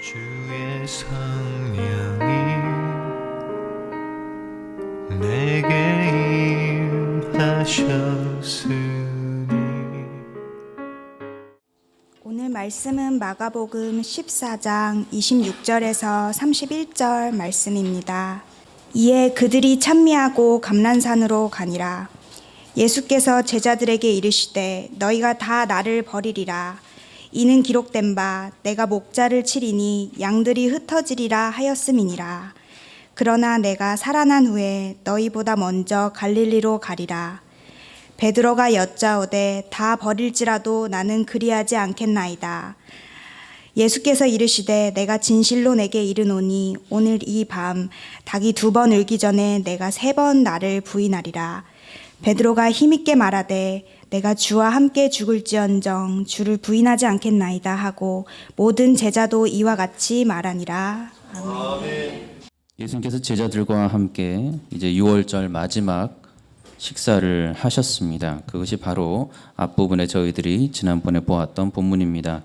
주의 성령이 내게 임하셨으니. 오늘 말씀은 마가복음 14장 26절에서 31절 말씀입니다. 이에 그들이 찬미하고 감난산으로 가니라. 예수께서 제자들에게 이르시되 너희가 다 나를 버리리라. 이는 기록된 바 내가 목자를 치리니 양들이 흩어지리라 하였음이니라. 그러나 내가 살아난 후에 너희보다 먼저 갈릴리로 가리라. 베드로가 여짜오되 다 버릴지라도 나는 그리하지 않겠나이다. 예수께서 이르시되 내가 진실로 내게 이르노니 오늘 이 밤 닭이 2번 울기 전에 내가 3번 나를 부인하리라. 베드로가 힘있게 말하되 내가 주와 함께 죽을지언정 주를 부인하지 않겠나이다 하고 모든 제자도 이와 같이 말하니라. 아멘. 예수님께서 제자들과 함께 이제 6월절 마지막 식사를 하셨습니다. 그것이 바로 앞부분에 저희들이 지난번에 보았던 본문입니다.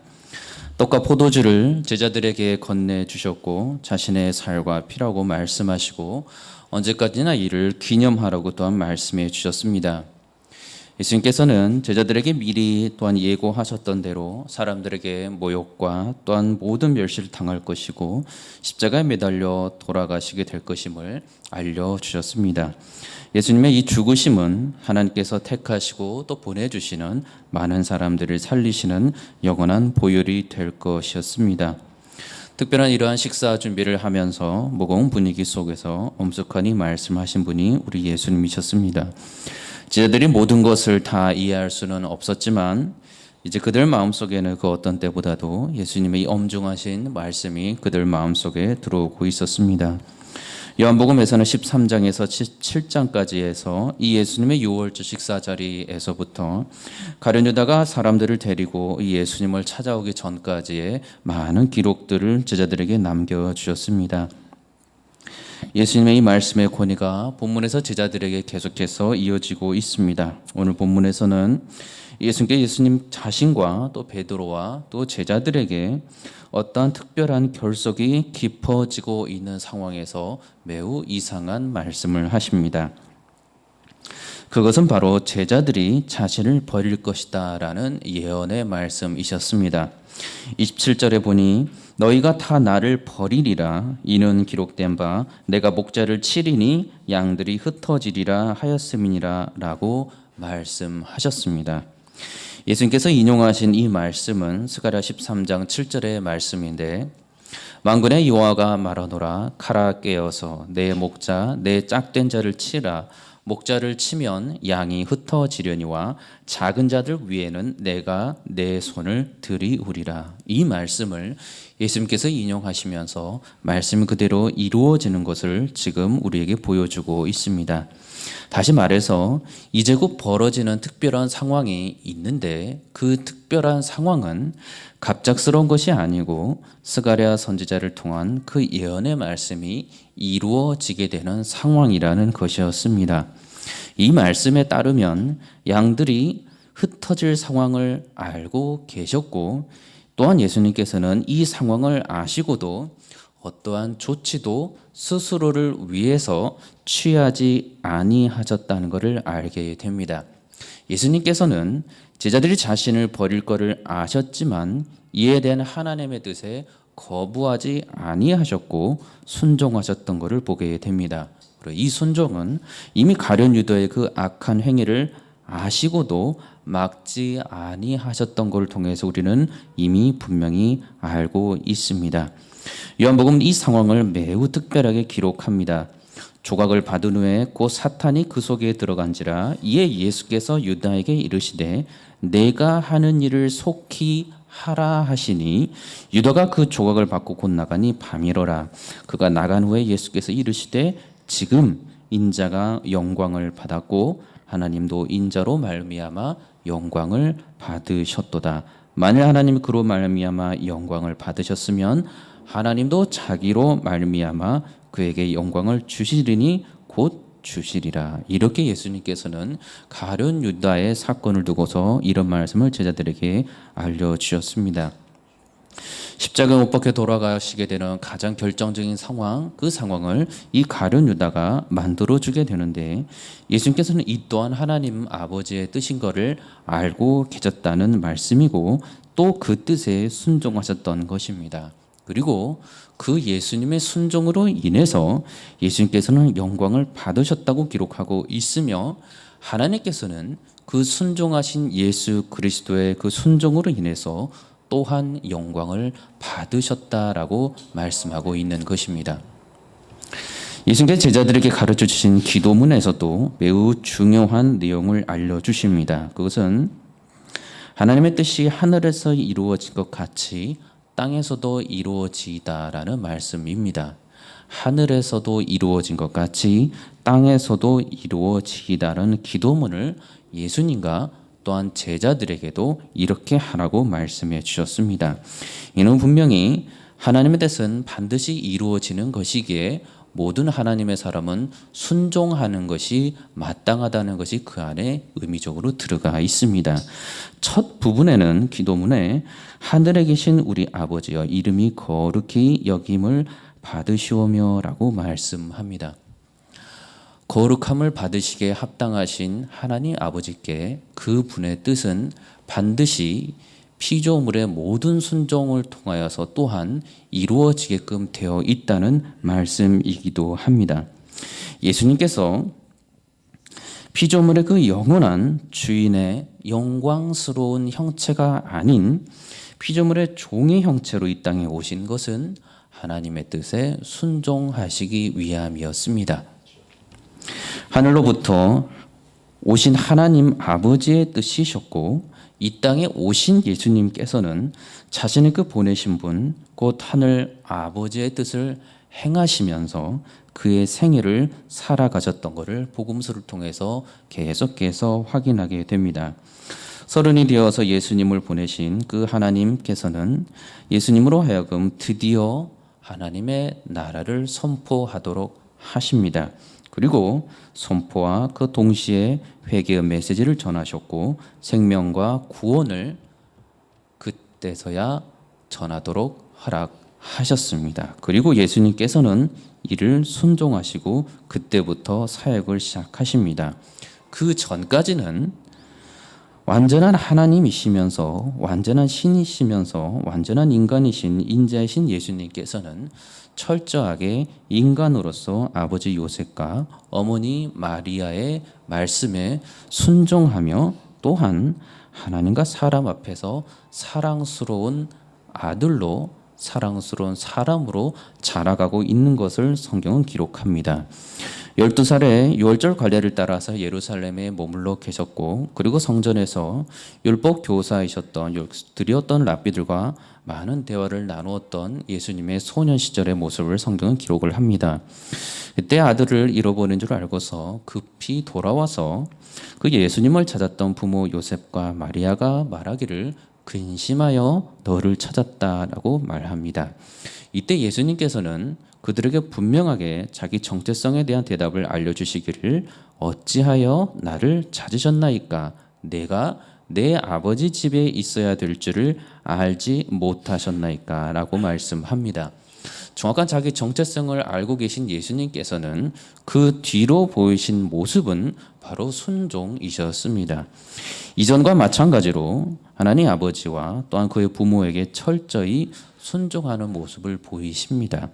떡과 포도주를 제자들에게 건네주셨고 자신의 살과 피라고 말씀하시고 언제까지나 이를 기념하라고 또한 말씀해 주셨습니다. 예수님께서는 제자들에게 미리 또한 예고하셨던 대로 사람들에게 모욕과 또한 모든 멸시를 당할 것이고 십자가에 매달려 돌아가시게 될 것임을 알려주셨습니다. 예수님의 이 죽으심은 하나님께서 택하시고 또 보내주시는 많은 사람들을 살리시는 영원한 보혈이 될 것이었습니다. 특별한 이러한 식사 준비를 하면서 무거운 분위기 속에서 엄숙하니 말씀하신 분이 우리 예수님이셨습니다. 제자들이 모든 것을 다 이해할 수는 없었지만 이제 그들 마음속에는 그 어떤 때보다도 예수님의 이 엄중하신 말씀이 그들 마음속에 들어오고 있었습니다. 요한복음에서는 13장에서 7장까지 해서 이 예수님의 6월절 식사 자리에서부터 가룟 유다가 사람들을 데리고 이 예수님을 찾아오기 전까지의 많은 기록들을 제자들에게 남겨주셨습니다. 예수님의 이 말씀의 권위가 본문에서 제자들에게 계속해서 이어지고 있습니다. 오늘 본문에서는 예수님 자신과 또 베드로와 또 제자들에게 어떠한 특별한 결속이 깊어지고 있는 상황에서 매우 이상한 말씀을 하십니다. 그것은 바로 제자들이 자신을 버릴 것이다 라는 예언의 말씀이셨습니다. 27절에 보니 너희가 다 나를 버리리라. 이는 기록된 바 내가 목자를 치리니 양들이 흩어지리라 하였음이니라 라고 말씀하셨습니다. 예수님께서 인용하신 이 말씀은 스가랴 13장 7절의 말씀인데 만군의 여호와가 말하노라. 칼아 깨어서 내 목자 내 짝된 자를 치라. 목자를 치면 양이 흩어지려니와 작은 자들 위에는 내가 내 손을 들이우리라. 이 말씀을 예수님께서 인용하시면서 말씀 그대로 이루어지는 것을 지금 우리에게 보여주고 있습니다. 다시 말해서 이제 곧 벌어지는 특별한 상황이 있는데 그 특별한 상황은 갑작스러운 것이 아니고 스가랴 선지자를 통한 그 예언의 말씀이 이루어지게 되는 상황이라는 것이었습니다. 이 말씀에 따르면 양들이 흩어질 상황을 알고 계셨고 또한 예수님께서는 이 상황을 아시고도 어떠한 조치도 스스로를 위해서 취하지 아니하셨다는 것을 알게 됩니다. 예수님께서는 제자들이 자신을 버릴 것을 아셨지만 이에 대한 하나님의 뜻에 거부하지 아니하셨고 순종하셨던 것을 보게 됩니다. 이 순종은 이미 가룟 유다의 그 악한 행위를 아시고도 막지 아니하셨던 것을 통해서 우리는 이미 분명히 알고 있습니다. 요한복음은 이 상황을 매우 특별하게 기록합니다. 조각을 받은 후에 곧 사탄이 그 속에 들어간지라. 이에 예수께서 유다에게 이르시되 내가 하는 일을 속히 하라 하시니 유다가 그 조각을 받고 곧 나가니 밤이러라. 그가 나간 후에 예수께서 이르시되 지금 인자가 영광을 받았고 하나님도 인자로 말미암아 영광을 받으셨도다. 만일 하나님이 그로 말미암아 영광을 받으셨으면 하나님도 자기로 말미암아 그에게 영광을 주시리니 곧 주시리라. 이렇게 예수님께서는 가룟 유다의 사건을 두고서 이런 말씀을 제자들에게 알려주셨습니다. 십자가 못 박혀 돌아가시게 되는 가장 결정적인 상황, 그 상황을 이 가룟 유다가 만들어 주게 되는데, 예수님께서는 이 또한 하나님 아버지의 뜻인 것을 알고 계셨다는 말씀이고, 또 그 뜻에 순종하셨던 것입니다. 그리고 그 예수님의 순종으로 인해서 예수님께서는 영광을 받으셨다고 기록하고 있으며, 하나님께서는 그 순종하신 예수 그리스도의 그 순종으로 인해서 또한 영광을 받으셨다라고 말씀하고 있는 것입니다. 예수님께서 제자들에게 가르쳐 주신 기도문에서도 매우 중요한 내용을 알려주십니다. 그것은 하나님의 뜻이 하늘에서 이루어진 것 같이 땅에서도 이루어지다라는 말씀입니다. 하늘에서도 이루어진 것 같이 땅에서도 이루어지다라는 기도문을 예수님과 또한 제자들에게도 이렇게 하라고 말씀해 주셨습니다. 이는 분명히 하나님의 뜻은 반드시 이루어지는 것이기에 모든 하나님의 사람은 순종하는 것이 마땅하다는 것이 그 안에 의미적으로 들어가 있습니다. 첫 부분에는 기도문에 하늘에 계신 우리 아버지여 이름이 거룩히 여김을 받으시오며 라고 말씀합니다. 거룩함을 받으시기에 합당하신 하나님 아버지께 그 분의 뜻은 반드시 피조물의 모든 순종을 통하여서 또한 이루어지게끔 되어 있다는 말씀이기도 합니다. 예수님께서 피조물의 그 영원한 주인의 영광스러운 형체가 아닌 피조물의 종의 형체로 이 땅에 오신 것은 하나님의 뜻에 순종하시기 위함이었습니다. 하늘로부터 오신 하나님 아버지의 뜻이셨고, 이 땅에 오신 예수님께서는 자신의 그 보내신 분, 곧 하늘 아버지의 뜻을 행하시면서 그의 생애를 살아가셨던 것을 복음서를 통해서 계속해서 확인하게 됩니다. 서른이 되어서 예수님을 보내신 그 하나님께서는 예수님으로 하여금 드디어 하나님의 나라를 선포하도록 하십니다. 그리고 선포와 그 동시에 회개의 메시지를 전하셨고 생명과 구원을 그때서야 전하도록 허락하셨습니다. 그리고 예수님께서는 이를 순종하시고 그때부터 사역을 시작하십니다. 그 전까지는 완전한 하나님이시면서 완전한 신이시면서 완전한 인간이신 인자이신 예수님께서는 철저하게 인간으로서 아버지 요셉과 어머니 마리아의 말씀에 순종하며 또한 하나님과 사람 앞에서 사랑스러운 아들로 사랑스러운 사람으로 자라가고 있는 것을 성경은 기록합니다. 12살에 유월절 관례를 따라서 예루살렘에 머물러 계셨고, 그리고 성전에서 율법 교사이셨던 드리었던 랍비들과 많은 대화를 나누었던 예수님의 소년 시절의 모습을 성경은 기록을 합니다. 그때 아들을 잃어버린 줄 알고서 급히 돌아와서 그 예수님을 찾았던 부모 요셉과 마리아가 말하기를 근심하여 너를 찾았다라고 말합니다. 이때 예수님께서는 그들에게 분명하게 자기 정체성에 대한 대답을 알려주시기를 어찌하여 나를 찾으셨나이까? 내가 내 아버지 집에 있어야 될 줄을 알지 못하셨나이까? 라고 말씀합니다. 정확한 자기 정체성을 알고 계신 예수님께서는 그 뒤로 보이신 모습은 바로 순종이셨습니다. 이전과 마찬가지로 하나님 아버지와 또한 그의 부모에게 철저히 순종하는 모습을 보이십니다.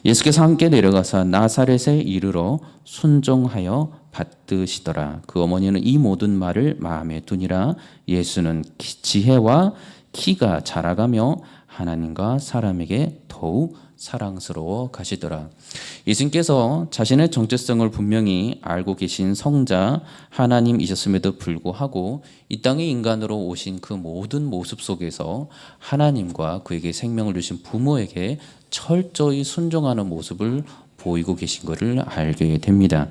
예수께서 함께 내려가서 나사렛에 이르러 순종하여 받드시더라. 그 어머니는 이 모든 말을 마음에 두니라. 예수는 지혜와 키가 자라가며 하나님과 사람에게 더욱 사랑스러워 가시더라. 예수님께서 자신의 정체성을 분명히 알고 계신 성자 하나님이셨음에도 불구하고 이 땅에 인간으로 오신 그 모든 모습 속에서 하나님과 그에게 생명을 주신 부모에게 철저히 순종하는 모습을 보이고 계신 것을 알게 됩니다.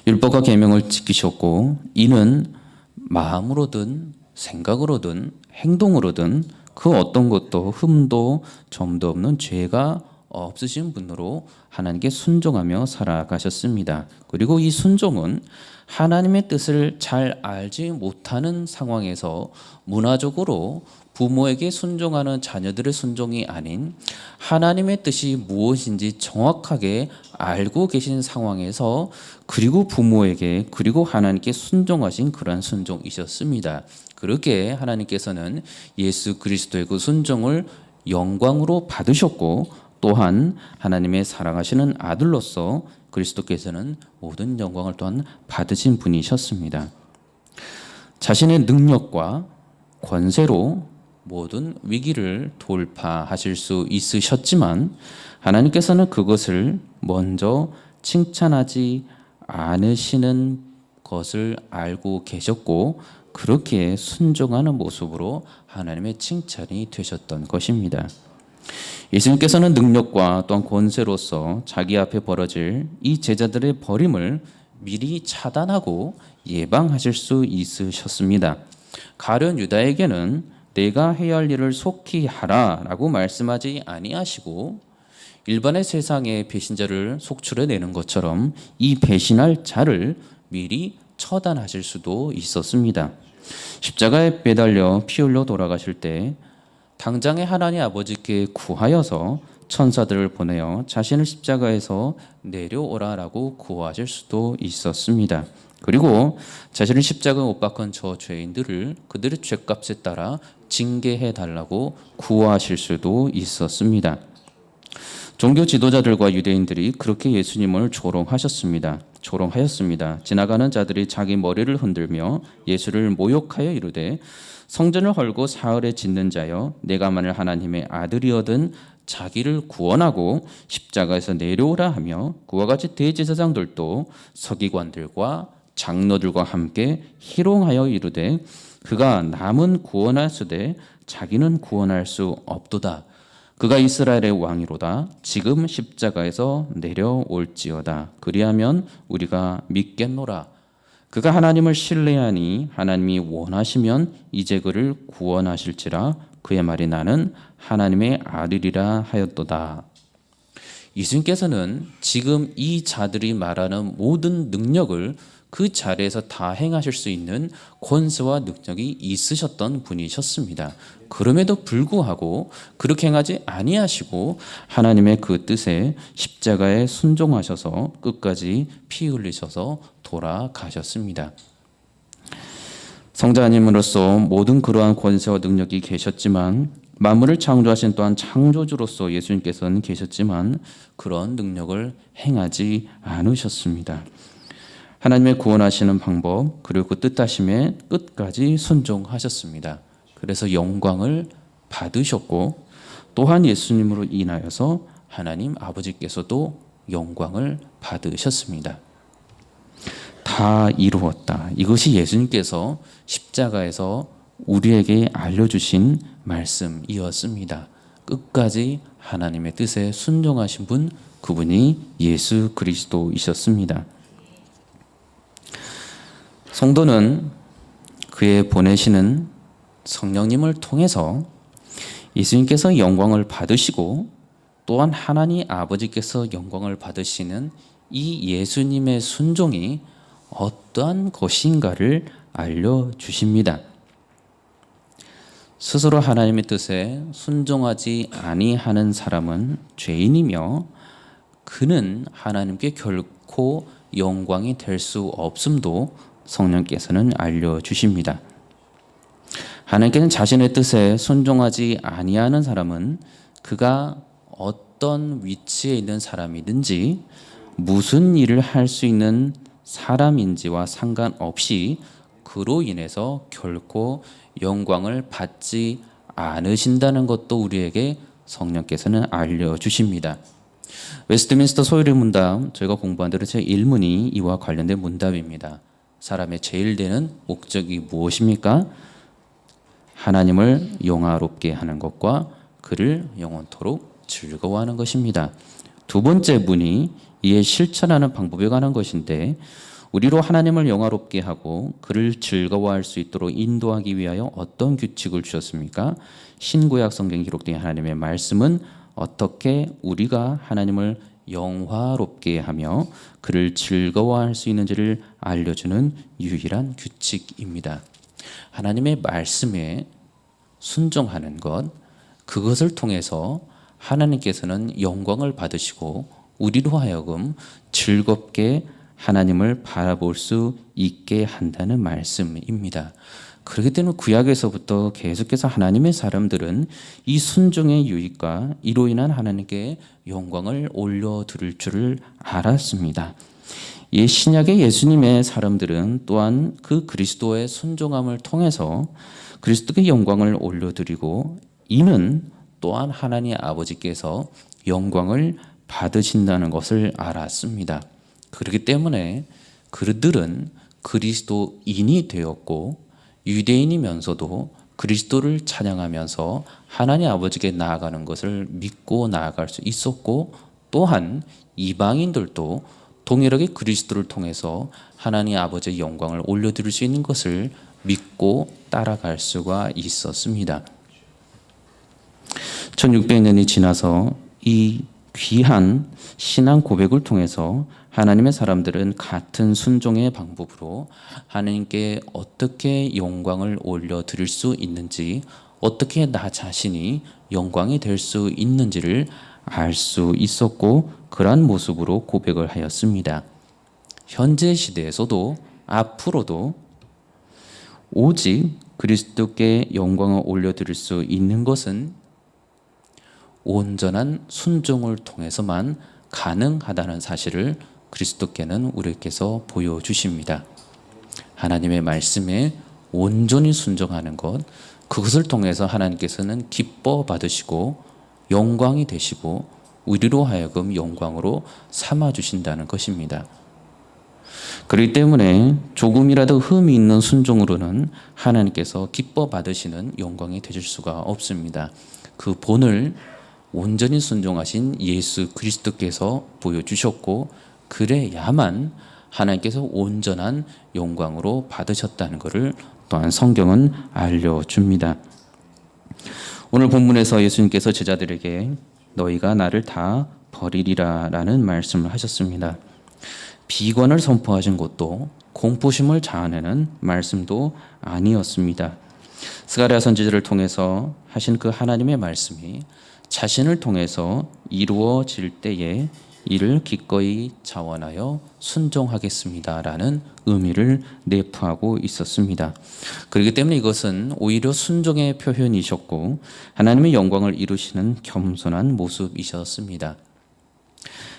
율법과 계명을 지키셨고, 이는 마음으로든 생각으로든 행동으로든 그 어떤 것도 흠도 점도 없는 죄가 없으신 분으로 하나님께 순종하며 살아가셨습니다. 그리고 이 순종은 하나님의 뜻을 잘 알지 못하는 상황에서 문화적으로 부모에게 순종하는 자녀들의 순종이 아닌 하나님의 뜻이 무엇인지 정확하게 알고 계신 상황에서 그리고 부모에게 그리고 하나님께 순종하신 그러한 순종이셨습니다. 그렇게 하나님께서는 예수 그리스도의 그 순종을 영광으로 받으셨고 또한 하나님의 사랑하시는 아들로서 그리스도께서는 모든 영광을 또한 받으신 분이셨습니다. 자신의 능력과 권세로 모든 위기를 돌파하실 수 있으셨지만 하나님께서는 그것을 먼저 칭찬하지 않으시는 것을 알고 계셨고 그렇게 순종하는 모습으로 하나님의 칭찬이 되셨던 것입니다. 예수님께서는 능력과 또한 권세로서 자기 앞에 벌어질 이 제자들의 버림을 미리 차단하고 예방하실 수 있으셨습니다. 가룟 유다에게는 내가 해야 할 일을 속히 하라라고 말씀하지 아니하시고 일반의 세상의 배신자를 속출해내는 것처럼 이 배신할 자를 미리 처단하실 수도 있었습니다. 십자가에 매달려 피 흘려 돌아가실 때 당장에 하나님 아버지께 구하여서 천사들을 보내어 자신을 십자가에서 내려오라라고 구하실 수도 있었습니다. 그리고 자신을 십자가에 못 박은 저 죄인들을 그들의 죄값에 따라 징계해 달라고 구하실 수도 있었습니다. 종교 지도자들과 유대인들이 그렇게 예수님을 조롱하였습니다. 지나가는 자들이 자기 머리를 흔들며 예수를 모욕하여 이르되 성전을 헐고 사흘에 짓는 자여 내가 만일 하나님의 아들이어든 자기를 구원하고 십자가에서 내려오라 하며 그와 같이 대제사장들도 서기관들과 장로들과 함께 희롱하여 이르되 그가 남은 구원할수되 자기는 구원할 수 없도다. 그가 이스라엘의 왕이로다. 지금 십자가에서 내려올지어다. 그리하면 우리가 믿겠노라. 그가 하나님을 신뢰하니 하나님이 원하시면 이제 그를 구원하실지라. 그의 말이 나는 하나님의 아들이라 하였도다. 예수님께서는 지금 이 자들이 말하는 모든 능력을 그 자리에서 다 행하실 수 있는 권세와 능력이 있으셨던 분이셨습니다. 그럼에도 불구하고 그렇게 행하지 아니하시고 하나님의 그 뜻에 십자가에 순종하셔서 끝까지 피 흘리셔서 돌아가셨습니다. 성자님으로서 모든 그러한 권세와 능력이 계셨지만 만물을 창조하신 또한 창조주로서 예수님께서는 계셨지만 그런 능력을 행하지 않으셨습니다. 하나님의 구원하시는 방법 그리고 그 뜻하심에 끝까지 순종하셨습니다. 그래서 영광을 받으셨고 또한 예수님으로 인하여서 하나님 아버지께서도 영광을 받으셨습니다. 다 이루었다. 이것이 예수님께서 십자가에서 우리에게 알려주신 말씀이었습니다. 끝까지 하나님의 뜻에 순종하신 분 그분이 예수 그리스도이셨습니다. 성도는 그의 보내시는 성령님을 통해서 예수님께서 영광을 받으시고 또한 하나님 아버지께서 영광을 받으시는 이 예수님의 순종이 어떠한 것인가를 알려주십니다. 스스로 하나님의 뜻에 순종하지 아니하는 사람은 죄인이며 그는 하나님께 결코 영광이 될 수 없음도 성령께서는 알려주십니다. 하나님께는 자신의 뜻에 순종하지 아니하는 사람은 그가 어떤 위치에 있는 사람이든지 무슨 일을 할 수 있는 사람인지와 상관없이 그로 인해서 결코 영광을 받지 않으신다는 것도 우리에게 성령께서는 알려주십니다. 웨스트민스터 소유리 문답 저희가 공부한 대로 제 1문이 이와 관련된 문답입니다. 사람의 제일 되는 목적이 무엇입니까? 하나님을 영화롭게 하는 것과 그를 영원토록 즐거워하는 것입니다. 두 번째 문이 이에 실천하는 방법에 관한 것인데 우리로 하나님을 영화롭게 하고 그를 즐거워할 수 있도록 인도하기 위하여 어떤 규칙을 주셨습니까? 신구약 성경에 기록된 하나님의 말씀은 어떻게 우리가 하나님을 영화롭게 하며 그를 즐거워할 수 있는지를 알려주는 유일한 규칙입니다. 하나님의 말씀에 순종하는 것, 그것을 통해서 하나님께서는 영광을 받으시고 우리로 하여금 즐겁게 하나님을 바라볼 수 있게 한다는 말씀입니다. 그렇기 때문에 구약에서부터 계속해서 하나님의 사람들은 이 순종의 유익과 이로 인한 하나님께 영광을 올려드릴 줄을 알았습니다. 이 신약의 예수님의 사람들은 또한 그 그리스도의 순종함을 통해서 그리스도께 영광을 올려드리고 이는 또한 하나님 아버지께서 영광을 받으신다는 것을 알았습니다. 그렇기 때문에 그들은 그리스도인이 되었고 유대인이면서도 그리스도를 찬양하면서 하나님 아버지께 나아가는 것을 믿고 나아갈 수 있었고 또한 이방인들도 동일하게 그리스도를 통해서 하나님 아버지의 영광을 올려드릴 수 있는 것을 믿고 따라갈 수가 있었습니다. 1600년이 지나서 이 귀한 신앙 고백을 통해서 하나님의 사람들은 같은 순종의 방법으로 하나님께 어떻게 영광을 올려드릴 수 있는지, 어떻게 나 자신이 영광이 될 수 있는지를 알 수 있었고 그러한 모습으로 고백을 하였습니다. 현재 시대에서도 앞으로도 오직 그리스도께 영광을 올려드릴 수 있는 것은 온전한 순종을 통해서만 가능하다는 사실을 그리스도께는 우리께서 보여주십니다. 하나님의 말씀에 온전히 순종하는 것, 그것을 통해서 하나님께서는 기뻐 받으시고 영광이 되시고 우리로 하여금 영광으로 삼아주신다는 것입니다. 그렇기 때문에 조금이라도 흠이 있는 순종으로는 하나님께서 기뻐 받으시는 영광이 되실 수가 없습니다. 그 본을 온전히 순종하신 예수 그리스도께서 보여주셨고 그래야만 하나님께서 온전한 영광으로 받으셨다는 것을 또한 성경은 알려줍니다. 오늘 본문에서 예수님께서 제자들에게 너희가 나를 다 버리리라 라는 말씀을 하셨습니다. 비관을 선포하신 것도 공포심을 자아내는 말씀도 아니었습니다. 스가랴 선지자를 통해서 하신 그 하나님의 말씀이 자신을 통해서 이루어질 때에 이를 기꺼이 자원하여 순종하겠습니다 라는 의미를 내포하고 있었습니다. 그렇기 때문에 이것은 오히려 순종의 표현이셨고 하나님의 영광을 이루시는 겸손한 모습이셨습니다.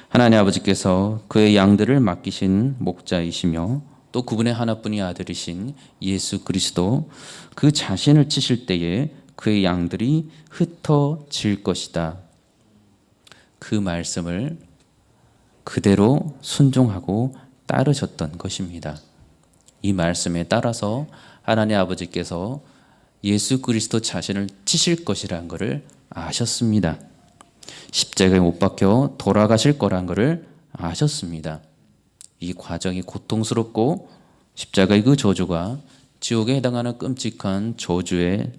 하나님 아버지께서 그의 양들을 맡기신 목자이시며 또 그분의 하나뿐인 아들이신 예수 그리스도 그 자신을 치실 때에 그의 양들이 흩어질 것이다. 그 말씀을 그대로 순종하고 따르셨던 것입니다. 이 말씀에 따라서 하나님 아버지께서 예수 그리스도 자신을 치실 것이라는 것을 아셨습니다. 십자가에 못 박혀 돌아가실 거라는 것을 아셨습니다. 이 과정이 고통스럽고 십자가의 그 저주가 지옥에 해당하는 끔찍한 저주의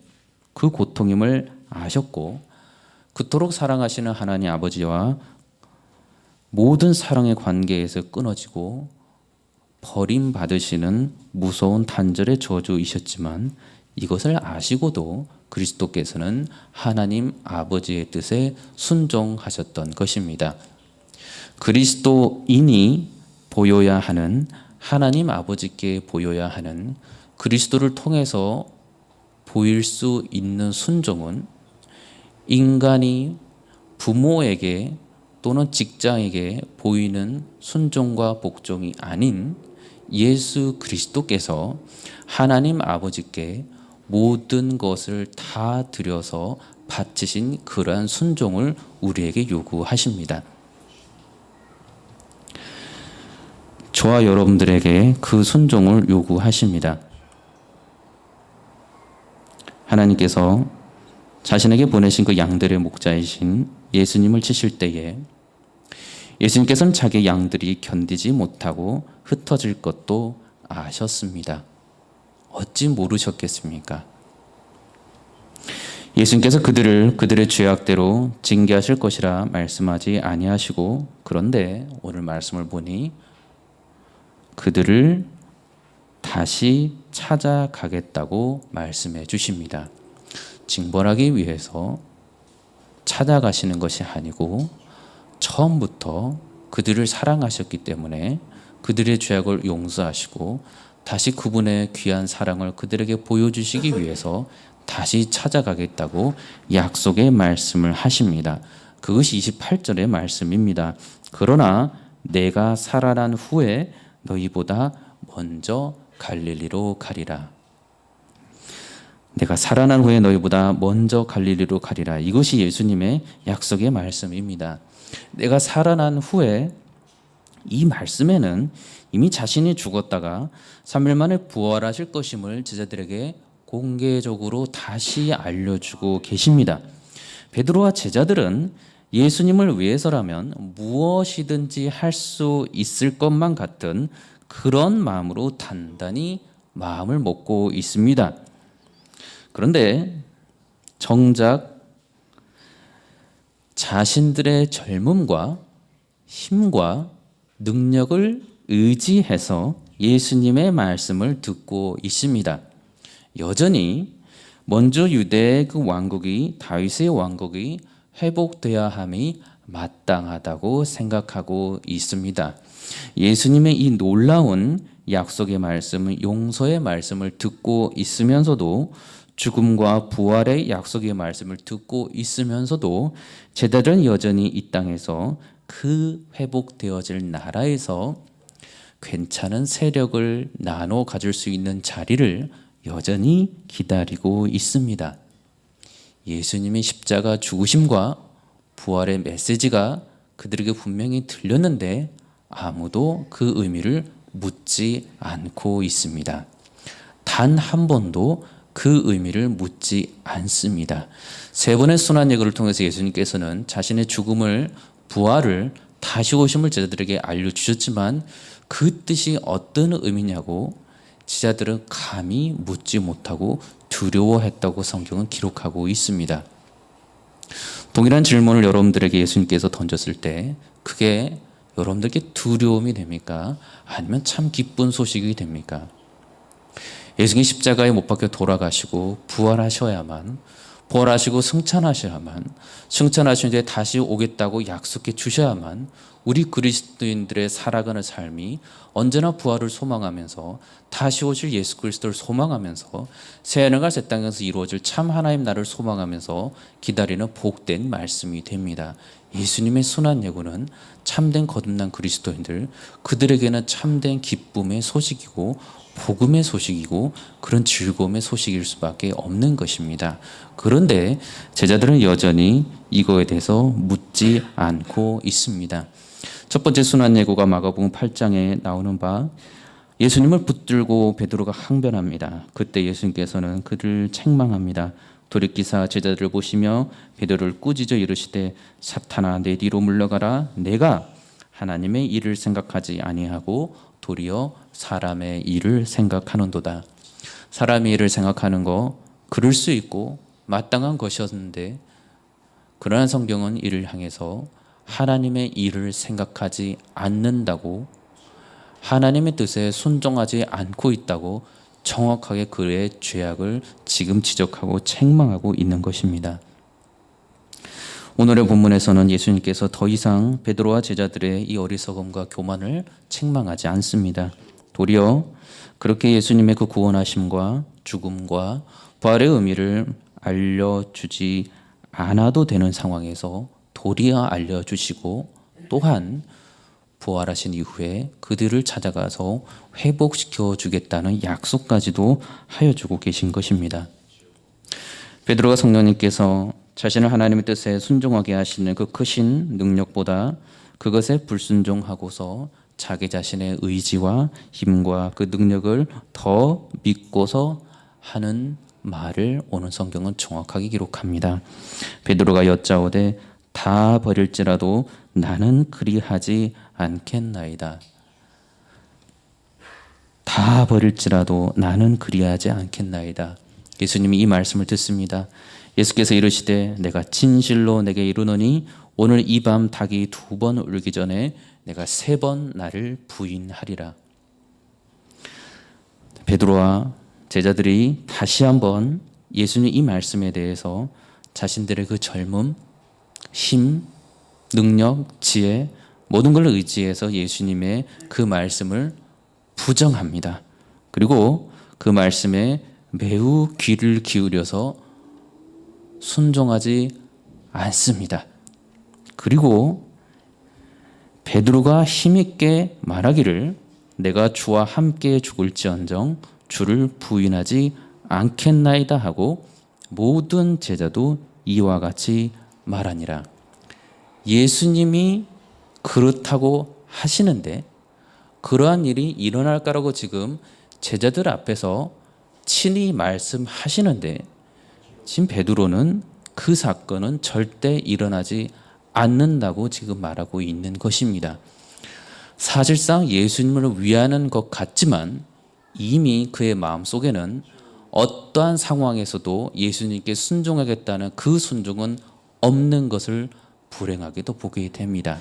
그 고통임을 아셨고 그토록 사랑하시는 하나님 아버지와 모든 사랑의 관계에서 끊어지고 버림받으시는 무서운 단절의 저주이셨지만 이것을 아시고도 그리스도께서는 하나님 아버지의 뜻에 순종하셨던 것입니다. 그리스도인이 보여야 하는 하나님 아버지께 보여야 하는 그리스도를 통해서 보일 수 있는 순종은 인간이 부모에게 또는 직장에게 보이는 순종과 복종이 아닌 예수 그리스도께서 하나님 아버지께 모든 것을 다 드려서 바치신 그러한 순종을 우리에게 요구하십니다. 저와 여러분들에게 그 순종을 요구하십니다. 하나님께서 자신에게 보내신 그 양들의 목자이신 예수님을 치실 때에 예수님께서는 자기 양들이 견디지 못하고 흩어질 것도 아셨습니다. 어찌 모르셨겠습니까? 예수님께서 그들의 죄악대로 징계하실 것이라 말씀하지 아니하시고 그런데 오늘 말씀을 보니 그들을 다시 찾아가겠다고 말씀해 주십니다. 징벌하기 위해서 찾아가시는 것이 아니고 처음부터 그들을 사랑하셨기 때문에 그들의 죄악을 용서하시고 다시 그분의 귀한 사랑을 그들에게 보여주시기 위해서 다시 찾아가겠다고 약속의 말씀을 하십니다. 그것이 28절의 말씀입니다. 그러나 내가 살아난 후에 너희보다 먼저 갈릴리로 가리라. 내가 살아난 후에 너희보다 먼저 갈릴리로 가리라. 이것이 예수님의 약속의 말씀입니다. 내가 살아난 후에, 이 말씀에는 이미 자신이 죽었다가 3일 만에 부활하실 것임을 제자들에게 공개적으로 다시 알려주고 계십니다. 베드로와 제자들은 예수님을 위해서라면 무엇이든지 할 수 있을 것만 같은 그런 마음으로 단단히 마음을 먹고 있습니다. 그런데 정작 자신들의 젊음과 힘과 능력을 의지해서 예수님의 말씀을 듣고 있습니다. 여전히 먼저 유대의 그 왕국이, 다윗의 왕국이 회복되어야 함이 마땅하다고 생각하고 있습니다. 예수님의 이 놀라운 약속의 말씀, 용서의 말씀을 듣고 있으면서도, 죽음과 부활의 약속의 말씀을 듣고 있으면서도 제자들은 여전히 이 땅에서 그 회복되어질 나라에서 괜찮은 세력을 나눠 가질 수 있는 자리를 여전히 기다리고 있습니다. 예수님의 십자가 죽으심과 부활의 메시지가 그들에게 분명히 들렸는데 아무도 그 의미를 묻지 않고 있습니다. 단 한 번도 그 의미를 묻지 않습니다. 세 번의 순환 예고를 통해서 예수님께서는 자신의 죽음을, 부활을, 다시 오심을 제자들에게 알려주셨지만 그 뜻이 어떤 의미냐고 제자들은 감히 묻지 못하고 두려워했다고 성경은 기록하고 있습니다. 동일한 질문을 여러분들에게 예수님께서 던졌을 때 그게 여러분들께 두려움이 됩니까? 아니면 참 기쁜 소식이 됩니까? 예수님이 십자가에 못 박혀 돌아가시고 부활하셔야만, 부활하시고 승천하셔야만, 승천하신 뒤에 다시 오겠다고 약속해 주셔야만 우리 그리스도인들의 살아가는 삶이 언제나 부활을 소망하면서 다시 오실 예수 그리스도를 소망하면서 새하늘과 새 땅에서 이루어질 참 하나님 나라를 소망하면서 기다리는 복된 말씀이 됩니다. 예수님의 순환 예고는 참된 거듭난 그리스도인들, 그들에게는 참된 기쁨의 소식이고 복음의 소식이고 그런 즐거움의 소식일 수밖에 없는 것입니다. 그런데 제자들은 여전히 이거에 대해서 묻지 않고 있습니다. 첫 번째 순환 예고가 마가복음 8장에 나오는 바, 예수님을 붙들고 베드로가 항변합니다. 그때 예수님께서는 그를 책망합니다. 돌이키사 제자들을 보시며 베드로를 꾸짖어 이르시되 사탄아 내 뒤로 물러가라. 내가 하나님의 일을 생각하지 아니하고 도리어 사람의 일을 생각하는도다. 사람의 일을 생각하는 거 그럴 수 있고 마땅한 것이었는데, 그러나 성경은 이를 향해서 하나님의 일을 생각하지 않는다고, 하나님의 뜻에 순종하지 않고 있다고 정확하게 그의 죄악을 지금 지적하고 책망하고 있는 것입니다. 오늘의 본문에서는 예수님께서 더 이상 베드로와 제자들의 이 어리석음과 교만을 책망하지 않습니다. 도리어 그렇게 예수님의 그 구원하심과 죽음과 부활의 의미를 알려주지 않아도 되는 상황에서 도리어 알려주시고, 또한 부활하신 이후에 그들을 찾아가서 회복시켜 주겠다는 약속까지도 하여 주고 계신 것입니다. 베드로가 성령님께서 자신을 하나님의 뜻에 순종하게 하시는 그 크신 능력보다 그것에 불순종하고서 자기 자신의 의지와 힘과 그 능력을 더 믿고서 하는 말을 오늘 성경은 정확하게 기록합니다. 베드로가 여짜오되 다 버릴지라도 나는 그리하지 않겠나이다. 다 버릴지라도 나는 그리하지 않겠나이다. 예수님이 이 말씀을 듣습니다. 예수께서 이르시되 내가 진실로 내게 이르노니 오늘 이 밤 닭이 2번 울기 전에 내가 3번 나를 부인하리라. 베드로와 제자들이 다시 한번 예수님 이 말씀에 대해서 자신들의 그 젊음, 힘, 능력, 지혜 모든 걸 의지해서 예수님의 그 말씀을 부정합니다. 그리고 그 말씀에 매우 귀를 기울여서 순종하지 않습니다. 그리고 베드로가 힘있게 말하기를 내가 주와 함께 죽을지언정 주를 부인하지 않겠나이다 하고 모든 제자도 이와 같이 말하니라. 예수님이 그렇다고 하시는데 그러한 일이 일어날 거라고 지금 제자들 앞에서 친히 말씀하시는데 지금 베드로는 그 사건은 절대 일어나지 않는다고 지금 말하고 있는 것입니다. 사실상 예수님을 위하는 것 같지만 이미 그의 마음속에는 어떠한 상황에서도 예수님께 순종하겠다는 그 순종은 없는 것을 불행하게도 보게 됩니다.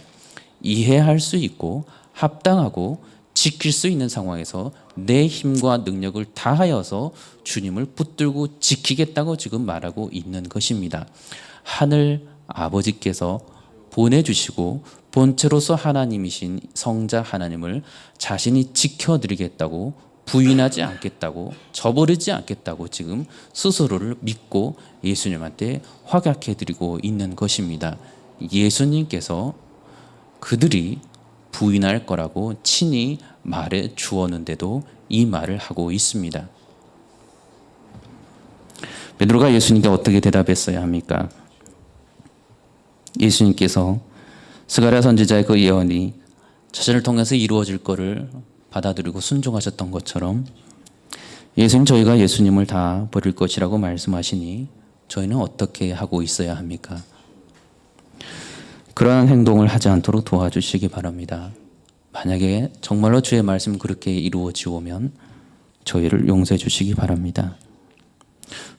이해할 수 있고 합당하고 지킬 수 있는 상황에서 내 힘과 능력을 다하여서 주님을 붙들고 지키겠다고 지금 말하고 있는 것입니다. 하늘 아버지께서 보내주시고 본체로서 하나님이신 성자 하나님을 자신이 지켜드리겠다고 부인하지 않겠다고 저버리지 않겠다고 지금 스스로를 믿고 예수님한테 확약해드리고 있는 것입니다. 예수님께서 그들이 부인할 거라고 친히 말해 주었는데도 이 말을 하고 있습니다. 베드로가 예수님께 어떻게 대답했어야 합니까? 예수님께서 스가랴 선지자의 그 예언이 자신을 통해서 이루어질 것을 받아들이고 순종하셨던 것처럼 예수님 저희가 예수님을 다 버릴 것이라고 말씀하시니 저희는 어떻게 하고 있어야 합니까? 그러한 행동을 하지 않도록 도와주시기 바랍니다. 만약에 정말로 주의 말씀 그렇게 이루어지오면 저희를 용서해 주시기 바랍니다.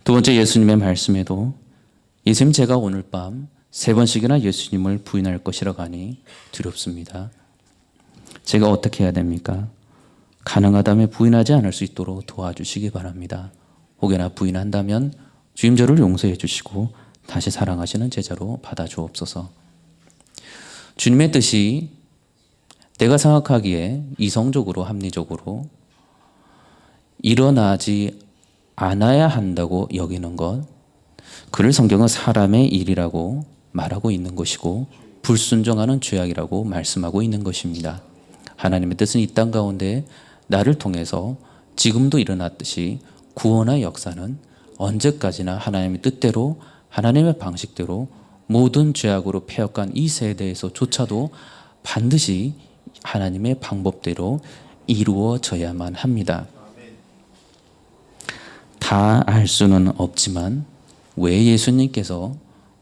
두 번째 예수님의 말씀에도 예수님 제가 오늘 밤 3번씩이나 예수님을 부인할 것이라고 하니 두렵습니다. 제가 어떻게 해야 됩니까? 가능하다면 부인하지 않을 수 있도록 도와주시기 바랍니다. 혹여나 부인한다면 주님 저를 용서해 주시고 다시 사랑하시는 제자로 받아주옵소서. 주님의 뜻이 내가 생각하기에 이성적으로 합리적으로 일어나지 않아야 한다고 여기는 것, 그를 성경은 사람의 일이라고 말하고 있는 것이고 불순종하는 죄악이라고 말씀하고 있는 것입니다. 하나님의 뜻은 이 땅 가운데 나를 통해서 지금도 일어났듯이 구원의 역사는 언제까지나 하나님의 뜻대로 하나님의 방식대로 모든 죄악으로 패역한 이 세대에서조차도 반드시 하나님의 방법대로 이루어져야만 합니다. 다 알 수는 없지만 왜 예수님께서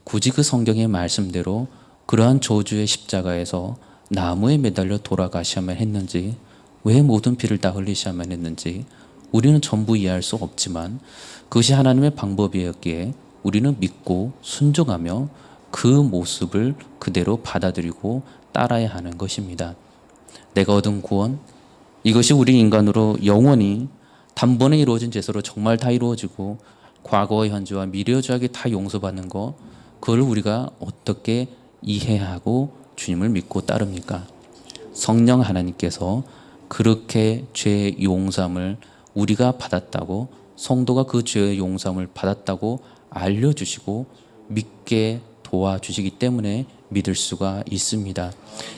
굳이 그 성경의 말씀대로 그러한 저주의 십자가에서 나무에 매달려 돌아가셔야만 했는지, 왜 모든 피를 다 흘리셔야만 했는지 우리는 전부 이해할 수 없지만 그것이 하나님의 방법이었기에 우리는 믿고 순종하며 그 모습을 그대로 받아들이고 따라야 하는 것입니다. 내가 얻은 구원, 이것이 우리 인간으로 영원히 단번에 이루어진 제사로 정말 다 이루어지고 과거와 현재와 미래의 죄악이 다 용서받는 것, 그걸 우리가 어떻게 이해하고 주님을 믿고 따릅니까? 성령 하나님께서 그렇게 죄의 용서함을 우리가 받았다고, 성도가 그 죄의 용서함을 받았다고 알려주시고 믿게 도와주시기 때문에 믿을 수가 있습니다.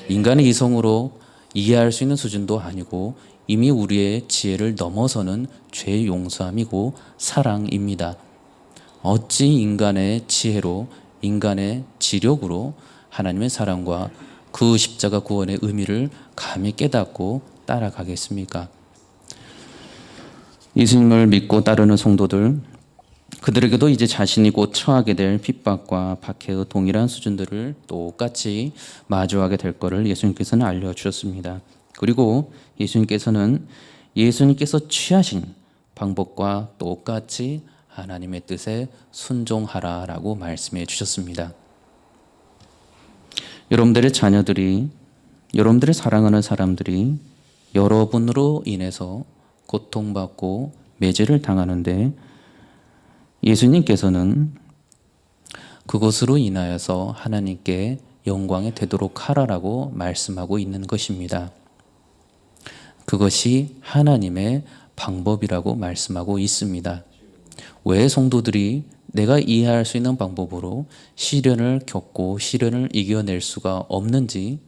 인간의 이성으로 이해할 수 있는 수준도 아니고 이미 우리의 지혜를 넘어서는 죄의 용서함이고 사랑입니다. 어찌 인간의 지혜로, 인간의 지력으로 하나님의 사랑과 그 십자가 구원의 의미를 감히 깨닫고 따라가겠습니까? 예수님을 믿고 따르는 성도들, 그들에게도 이제 자신이 곧 처하게 될 핍박과 박해의 동일한 수준들을 똑같이 마주하게 될 것을 예수님께서는 알려주셨습니다. 그리고 예수님께서 취하신 방법과 똑같이 하나님의 뜻에 순종하라라고 말씀해 주셨습니다. 여러분들의 자녀들이, 여러분들의 사랑하는 사람들이 여러분으로 인해서 고통받고 매제를 당하는데 예수님께서는 그것으로 인하여서 하나님께 영광이 되도록 하라라고 말씀하고 있는 것입니다. 그것이 하나님의 방법이라고 말씀하고 있습니다. 왜 성도들이 내가 이해할 수 있는 방법으로 시련을 겪고 시련을 이겨낼 수가 없는지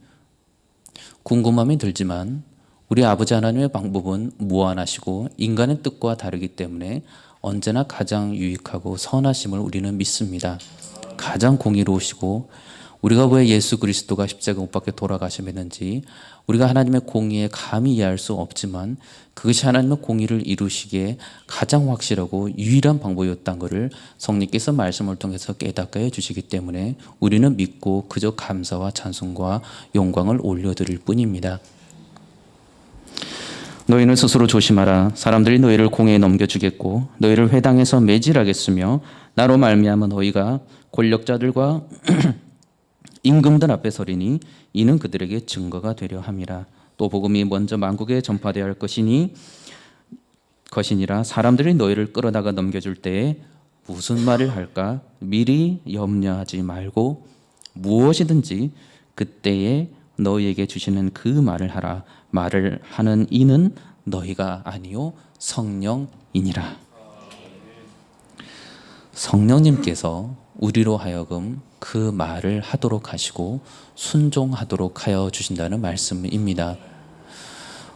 궁금함이 들지만 우리 아버지 하나님의 방법은 무한하시고 인간의 뜻과 다르기 때문에 언제나 가장 유익하고 선하심을 우리는 믿습니다. 가장 공의로우시고 우리가 왜 예수 그리스도가 십자가 못 박혀 돌아가셨는지 우리가 하나님의 공의에 감히 이해할 수 없지만 그것이 하나님의 공의를 이루시기에 가장 확실하고 유일한 방법이었다는 것을 성령께서 말씀을 통해서 깨닫게 해주시기 때문에 우리는 믿고 그저 감사와 찬송과 영광을 올려드릴 뿐입니다. 너희는 스스로 조심하라. 사람들이 너희를 공회에 넘겨주겠고 너희를 회당에서 매질하겠으며 나로 말미암아 너희가 권력자들과 임금들 앞에 서리니 이는 그들에게 증거가 되려 함이라. 또 복음이 먼저 만국에 전파되어야 할 것이니라. 사람들이 너희를 끌어다가 넘겨줄 때에 무슨 말을 할까 미리 염려하지 말고 무엇이든지 그때에 너희에게 주시는 그 말을 하라. 말을 하는 이는 너희가 아니요 성령이니라. 성령님께서 우리로 하여금 그 말을 하도록 하시고 순종하도록 하여 주신다는 말씀입니다.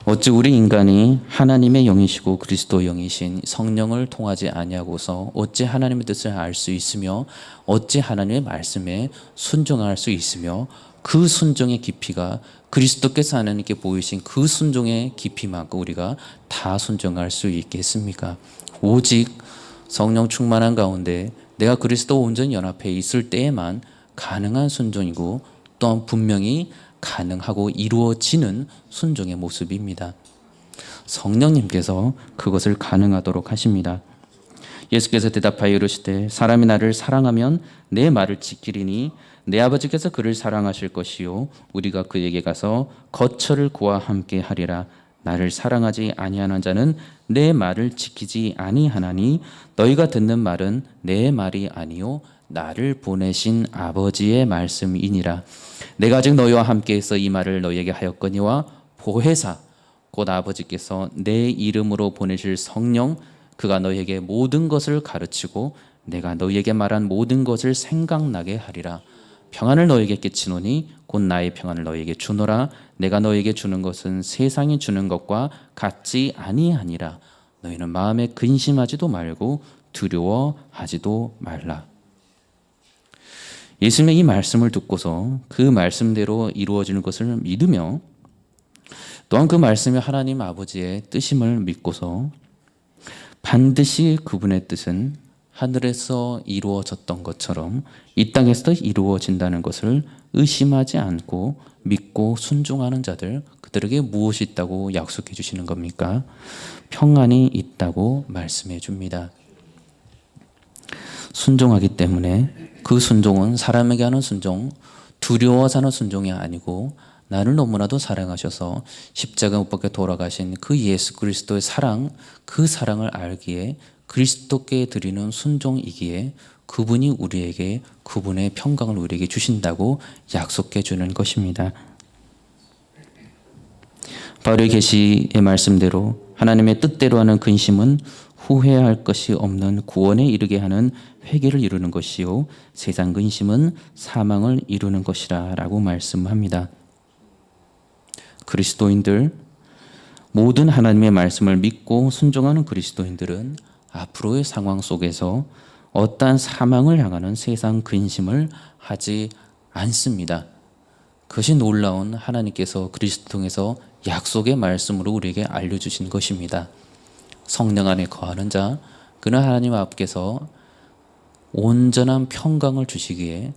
어찌 우리 인간이 하나님의 영이시고 그리스도 영이신 성령을 통하지 아니하고서 어찌 하나님의 뜻을 알 수 있으며 어찌 하나님의 말씀에 순종할 수 있으며 그 순종의 깊이가 그리스도께서 하나님께 보이신 그 순종의 깊이만큼 우리가 다 순종할 수 있겠습니까? 오직 성령 충만한 가운데 내가 그리스도 온전히 연합해 있을 때에만 가능한 순종이고 또한 분명히 가능하고 이루어지는 순종의 모습입니다. 성령님께서 그것을 가능하도록 하십니다. 예수께서 대답하여 이르시되 사람이 나를 사랑하면 내 말을 지키리니 내 아버지께서 그를 사랑하실 것이요 우리가 그에게 가서 거처를 그와 함께 하리라. 나를 사랑하지 아니하는 자는 내 말을 지키지 아니하나니 너희가 듣는 말은 내 말이 아니요 나를 보내신 아버지의 말씀이니라. 내가 아직 너희와 함께해서 이 말을 너희에게 하였거니와 보혜사 곧 아버지께서 내 이름으로 보내실 성령 그가 너희에게 모든 것을 가르치고 내가 너희에게 말한 모든 것을 생각나게 하리라. 평안을 너희에게 끼치노니 곧 나의 평안을 너희에게 주노라. 내가 너희에게 주는 것은 세상이 주는 것과 같지 아니하니라. 너희는 마음에 근심하지도 말고 두려워하지도 말라. 예수님의 이 말씀을 듣고서 그 말씀대로 이루어지는 것을 믿으며 또한 그 말씀이 하나님 아버지의 뜻임을 믿고서 반드시 그분의 뜻은 하늘에서 이루어졌던 것처럼 이 땅에서도 이루어진다는 것을 의심하지 않고 믿고 순종하는 자들, 그들에게 무엇이 있다고 약속해 주시는 겁니까? 평안이 있다고 말씀해 줍니다. 순종하기 때문에 그 순종은 사람에게 하는 순종, 두려워서 하는 순종이 아니고 나를 너무나도 사랑하셔서 십자가 못 박혀 돌아가신 그 예수 그리스도의 사랑, 그 사랑을 알기에 그리스도께 드리는 순종이기에 그분이 우리에게 그분의 평강을 우리에게 주신다고 약속해 주는 것입니다. 바울의 계시의 말씀대로 하나님의 뜻대로 하는 근심은 후회할 것이 없는 구원에 이르게 하는 회개를 이루는 것이요 세상 근심은 사망을 이루는 것이라 라고 말씀합니다. 그리스도인들, 모든 하나님의 말씀을 믿고 순종하는 그리스도인들은 앞으로의 상황 속에서 어떠한 사망을 향하는 세상 근심을 하지 않습니다. 그것이 놀라운 하나님께서 그리스도 통해서 약속의 말씀으로 우리에게 알려주신 것입니다. 성령 안에 거하는 자, 그는 하나님 앞께서 온전한 평강을 주시기에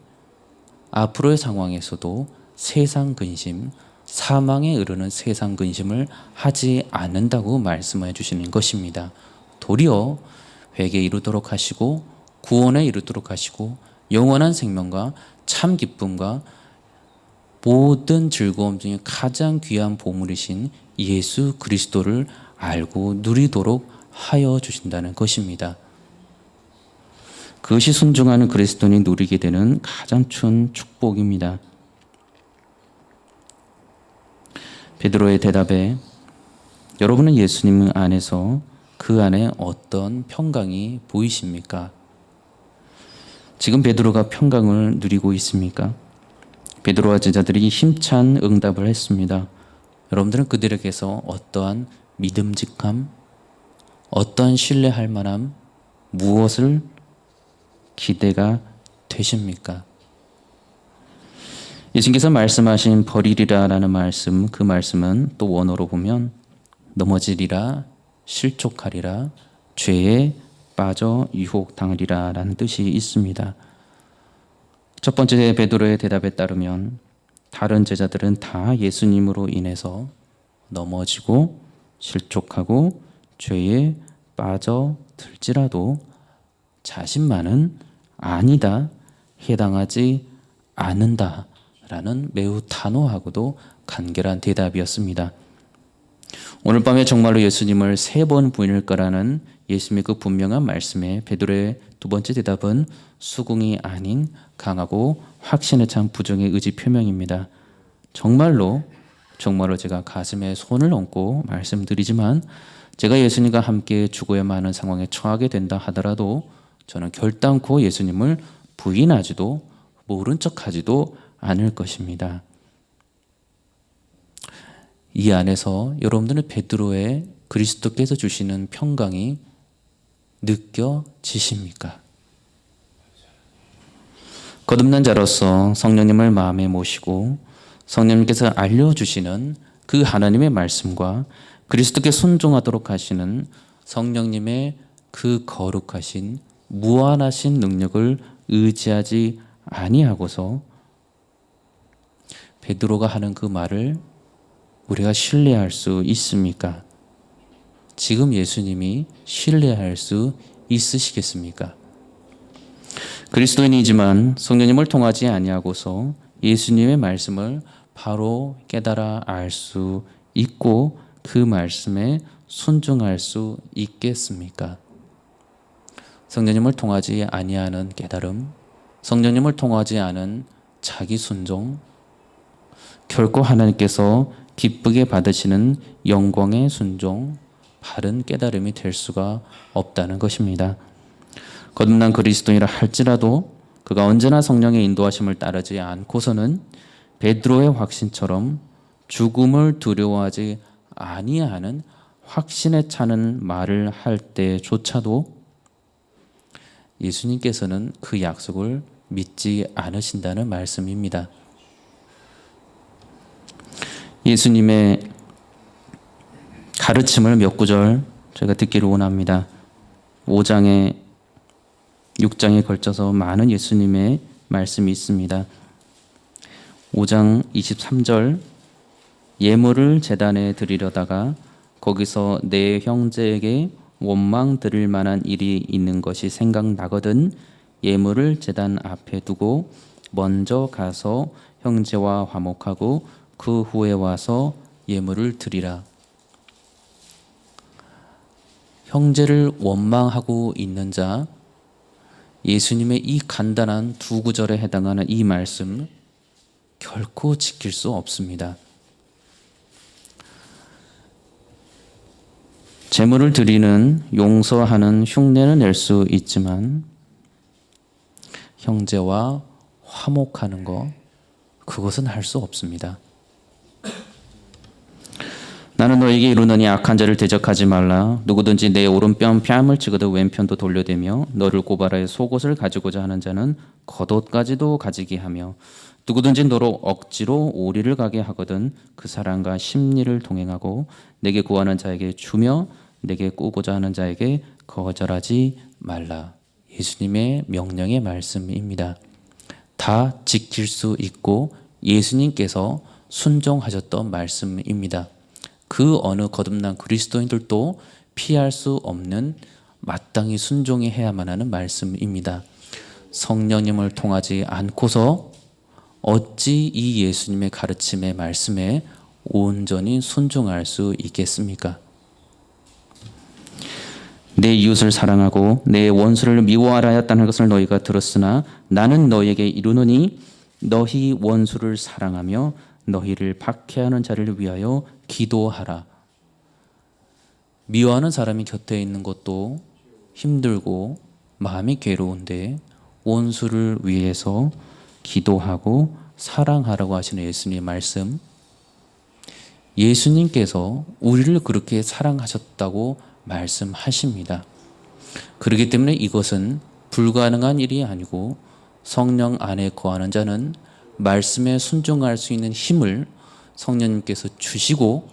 앞으로의 상황에서도 세상 근심, 사망에 이르는 세상 근심을 하지 않는다고 말씀해 주시는 것입니다. 도리어 회개에 이르도록 하시고 구원에 이르도록 하시고 영원한 생명과 참 기쁨과 모든 즐거움 중에 가장 귀한 보물이신 예수 그리스도를 알고 누리도록 하여 주신다는 것입니다. 그것이 순종하는 그리스도인이 누리게 되는 가장 큰 축복입니다. 베드로의 대답에 여러분은 예수님 안에서 그 안에 어떤 평강이 보이십니까? 지금 베드로가 평강을 누리고 있습니까? 베드로와 제자들이 힘찬 응답을 했습니다. 여러분들은 그들에게서 어떠한 믿음직함, 어떠한 신뢰할 만함, 무엇을 기대가 되십니까? 예수님께서 말씀하신 버리리라라는 말씀, 그 말씀은 또 원어로 보면 넘어지리라, 실족하리라, 죄에 빠져 유혹당하리라 라는 뜻이 있습니다. 첫 번째 베드로의 대답에 따르면 다른 제자들은 다 예수님으로 인해서 넘어지고 실족하고 죄에 빠져들지라도 자신만은 아니다, 해당하지 않는다 라는 매우 단호하고도 간결한 대답이었습니다. 오늘 밤에 정말로 예수님을 3번 부인할 거라는 예수님의 그 분명한 말씀에 베드로의 두 번째 대답은 수긍이 아닌 강하고 확신에 찬 부정의 의지 표명입니다. 정말로 제가 가슴에 손을 얹고 말씀드리지만 제가 예수님과 함께 죽어야만 하는 상황에 처하게 된다 하더라도 저는 결단코 예수님을 부인하지도 모른 척하지도 않을 것입니다. 이 안에서 여러분들은 베드로의 그리스도께서 주시는 평강이 느껴지십니까? 거듭난 자로서 성령님을 마음에 모시고 성령님께서 알려주시는 그 하나님의 말씀과 그리스도께 순종하도록 하시는 성령님의 그 거룩하신 무한하신 능력을 의지하지 아니하고서 베드로가 하는 그 말을 우리가 신뢰할 수 있습니까? 지금 예수님이 신뢰할 수 있으시겠습니까? 그리스도인이지만 성령님을 통하지 아니하고서 예수님의 말씀을 바로 깨달아 알 수 있고 그 말씀에 순종할 수 있겠습니까? 성령님을 통하지 아니하는 깨달음, 성령님을 통하지 않은 자기 순종, 결코 하나님께서 기쁘게 받으시는 영광의 순종, 바른 깨달음이 될 수가 없다는 것입니다. 거듭난 그리스도인이라 할지라도 그가 언제나 성령의 인도하심을 따르지 않고서는 베드로의 확신처럼 죽음을 두려워하지 아니하는 확신에 차는 말을 할 때조차도 예수님께서는 그 약속을 믿지 않으신다는 말씀입니다. 예수님의 가르침을 몇 구절 제가 듣기를 원합니다. 5장에 6장에 걸쳐서 많은 예수님의 말씀이 있습니다. 5장 23절 예물을 제단에 드리려다가 거기서 내 형제에게 원망 드릴 만한 일이 있는 것이 생각나거든 예물을 제단 앞에 두고 먼저 가서 형제와 화목하고 그 후에 와서 예물을 드리라. 형제를 원망하고 있는 자, 예수님의 이 간단한 두 구절에 해당하는 이 말씀 결코 지킬 수 없습니다. 제물을 드리는 용서하는 흉내는 낼 수 있지만 형제와 화목하는 것, 그것은 할 수 없습니다. 나는 너에게 이르노니 악한 자를 대적하지 말라. 누구든지 내 오른편 뺨을 치거든 왼편도 돌려대며 너를 고발하여 속옷을 가지고자 하는 자는 겉옷까지도 가지게 하며 누구든지 너로 억지로 오리를 가게 하거든 그 사람과 심리를 동행하고 내게 구하는 자에게 주며 내게 꾸고자 하는 자에게 거절하지 말라. 예수님의 명령의 말씀입니다. 다 지킬 수 있고 예수님께서 순종하셨던 말씀입니다. 그 어느 거듭난 그리스도인들도 피할 수 없는 마땅히 순종해야만 하는 말씀입니다. 성령님을 통하지 않고서 어찌 이 예수님의 가르침의 말씀에 온전히 순종할 수 있겠습니까? 내 이웃을 사랑하고 내 원수를 미워하라 하였다는 것을 너희가 들었으나 나는 너희에게 이르노니 너희 원수를 사랑하며 너희를 박해하는 자를 위하여 기도하라. 미워하는 사람이 곁에 있는 것도 힘들고 마음이 괴로운데 원수를 위해서 기도하고 사랑하라고 하시는 예수님의 말씀, 예수님께서 우리를 그렇게 사랑하셨다고 말씀하십니다. 그렇기 때문에 이것은 불가능한 일이 아니고 성령 안에 거하는 자는 말씀에 순종할 수 있는 힘을 성령님께서 주시고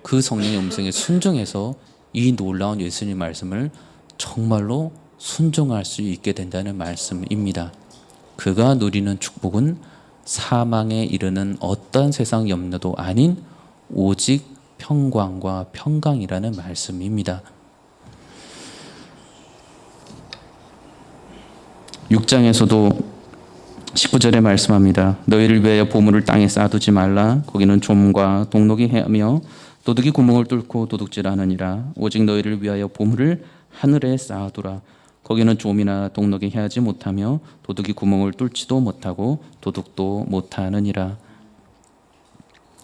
그 성령의 음성에 순종해서 이 놀라운 예수님 말씀을 정말로 순종할 수 있게 된다는 말씀입니다. 그가 누리는 축복은 사망에 이르는 어떤 세상 염려도 아닌 오직 평강과 평강이라는 말씀입니다. 6장에서도 19절에 말씀합니다. 너희를 위하여 보물을 땅에 쌓아두지 말라. 거기는 좀과 동록이 헤매며 도둑이 구멍을 뚫고 도둑질하느니라. 오직 너희를 위하여 보물을 하늘에 쌓아두라. 거기는 좀이나 동록이 헤하지 못하며 도둑이 구멍을 뚫지도 못하고 도둑도 못하느니라.